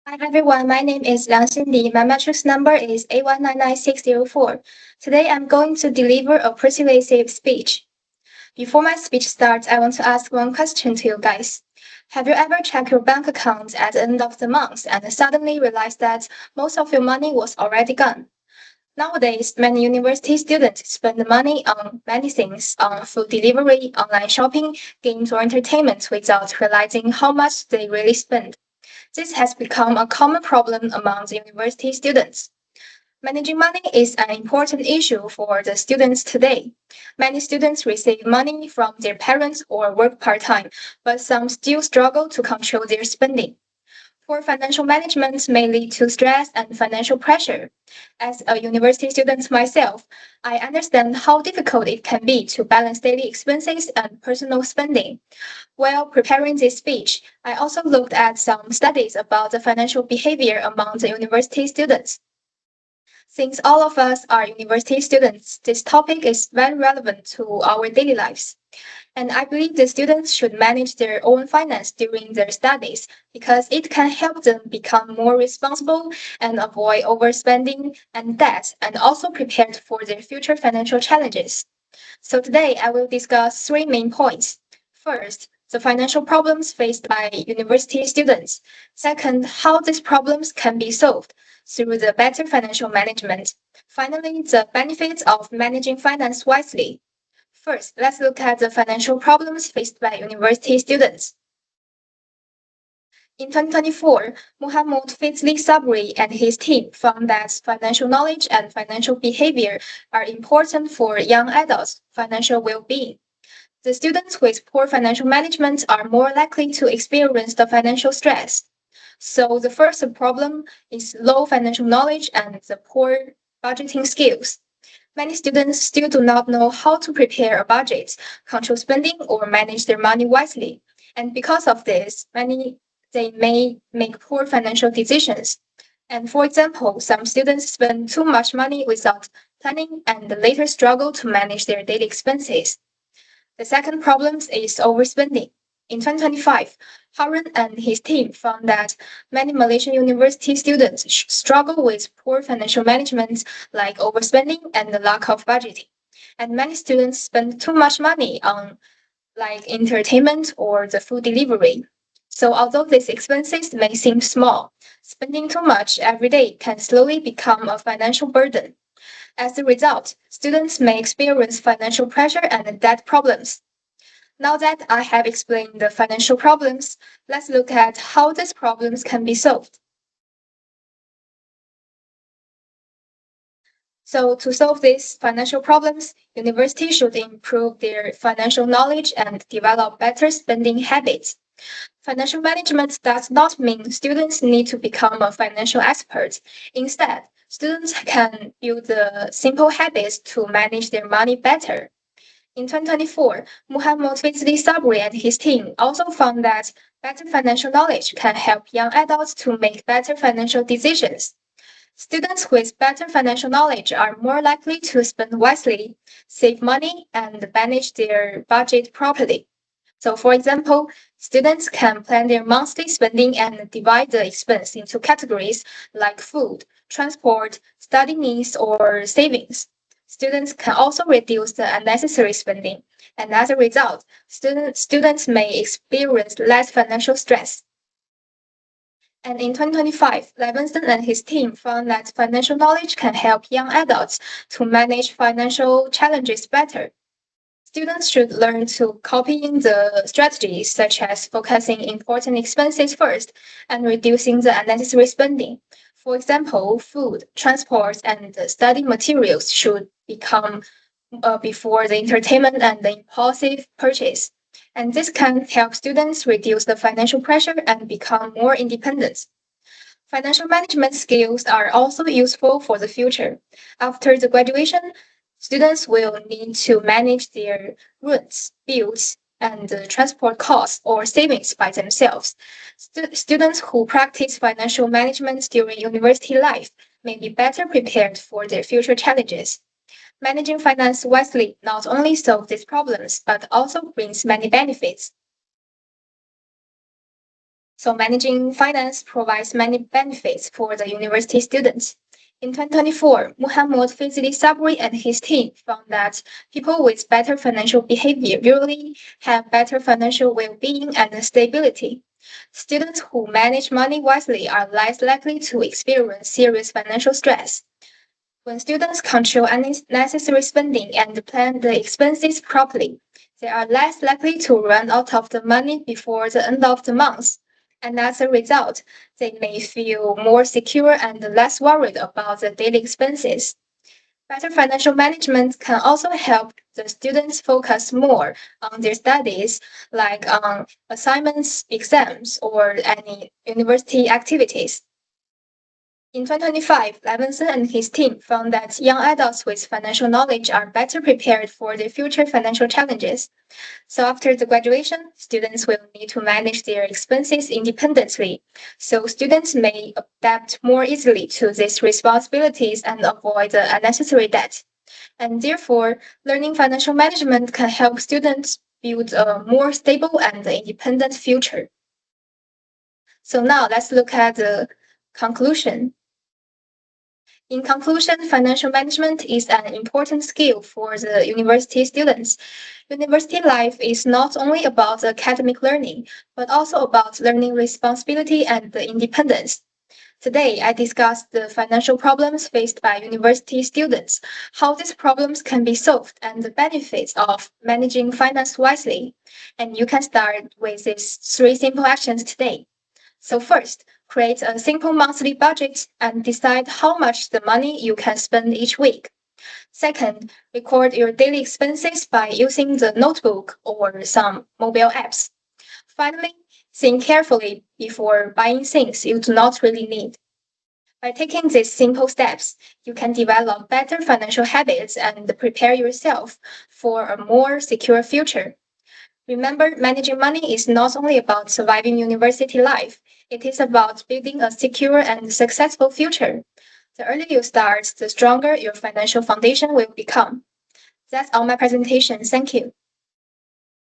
Hi everyone, my name is XINDI. My matrix number is A199604. Today I'm going to deliver a persuasive speech. Before my speech starts, I want to ask one question to you guys. Have you ever checked your bank account at the end of the month and suddenly realized that most of your money was already gone? Nowadays, many university students spend money on many things, on food delivery, online shopping, games, or entertainment without realizing how much they really spend. This has become a common problem among the university students. Managing money is an important issue for the students today. Many students receive money from their parents or work part time, but some still struggle to control their spending. Poor financial management may lead to stress and financial pressure. As a university student myself, I understand how difficult it can be to balance daily expenses and personal spending. While preparing this speech, I also looked at some studies about the financial behavior among the university students. Since all of us are university students, this topic is very relevant to our daily lives. And I believe the students should manage their own finance during their studies because it can help them become more responsible and avoid overspending and debt and also prepared for their future financial challenges. So today I will discuss three main points. First, the financial problems faced by university students. Second, how these problems can be solved through the better financial management. Finally, the benefits of managing finance wisely. First, let's look at the financial problems faced by university students. In 2024, Muhammad Fazli Sabri and his team found that financial knowledge and financial behavior are important for young adults' financial well-being. The students with poor financial management are more likely to experience the financial stress. So the first problem is low financial knowledge and the poor budgeting skills. Many students still do not know how to prepare a budget, control spending, or manage their money wisely. And because of this, many they may make poor financial decisions. And for example, some students spend too much money without planning and later struggle to manage their daily expenses. The second problem is overspending. In 2025, Harun and his team found that many Malaysian university students struggle with poor financial management, like overspending and the lack of budgeting. And many students spend too much money on like entertainment or the food delivery. So although these expenses may seem small, spending too much every day can slowly become a financial burden. As a result, students may experience financial pressure and debt problems. Now that I have explained the financial problems, let's look at how these problems can be solved. So, to solve these financial problems, universities should improve their financial knowledge and develop better spending habits. Financial management does not mean students need to become a financial expert. Instead, students can build the simple habits to manage their money better. In 2024, Muhammad Fazli Sabri and his team also found that better financial knowledge can help young adults to make better financial decisions. Students with better financial knowledge are more likely to spend wisely, save money, and manage their budget properly. So, for example, students can plan their monthly spending and divide the expense into categories like food, transport, study needs, or savings. Students can also reduce the unnecessary spending, and as a result, students may experience less financial stress. And in 2025, Levinson and his team found that financial knowledge can help young adults to manage financial challenges better. Students should learn to copying the strategies such as focusing important expenses first and reducing the unnecessary spending. For example, food, transport, and study materials should become before the entertainment and the impulsive purchase. And this can help students reduce the financial pressure and become more independent. Financial management skills are also useful for the future. After the graduation, students will need to manage their rents, bills, and the transport costs or savings by themselves. Students who practice financial management during university life may be better prepared for their future challenges. Managing finance wisely not only solves these problems but also brings many benefits. So managing finance provides many benefits for the university students. In 2024, Muhammad Fazili Sabri and his team found that people with better financial behavior usually have better financial well-being and stability. Students who manage money wisely are less likely to experience serious financial stress. When students control unnecessary spending and plan the expenses properly, they are less likely to run out of the money before the end of the month. And as a result, they may feel more secure and less worried about the daily expenses. Better financial management can also help the students focus more on their studies, like on assignments, exams, or any university activities. In 2025, Levinson and his team found that young adults with financial knowledge are better prepared for their future financial challenges. So after the graduation, students will need to manage their expenses independently. So students may adapt more easily to these responsibilities and avoid the unnecessary debt. And therefore, learning financial management can help students build a more stable and independent future. So now let's look at the conclusion. In conclusion, financial management is an important skill for the university students. University life is not only about academic learning, but also about learning responsibility and independence. Today, I discussed the financial problems faced by university students, how these problems can be solved, and the benefits of managing finance wisely. And you can start with these three simple actions today. So first, create a simple monthly budget and decide how much the money you can spend each week. Second, record your daily expenses by using the notebook or some mobile apps. Finally, think carefully before buying things you do not really need. By taking these simple steps, you can develop better financial habits and prepare yourself for a more secure future. Remember, managing money is not only about surviving university life, it is about building a secure and successful future. The earlier you start, the stronger your financial foundation will become. That's all my presentation. Thank you.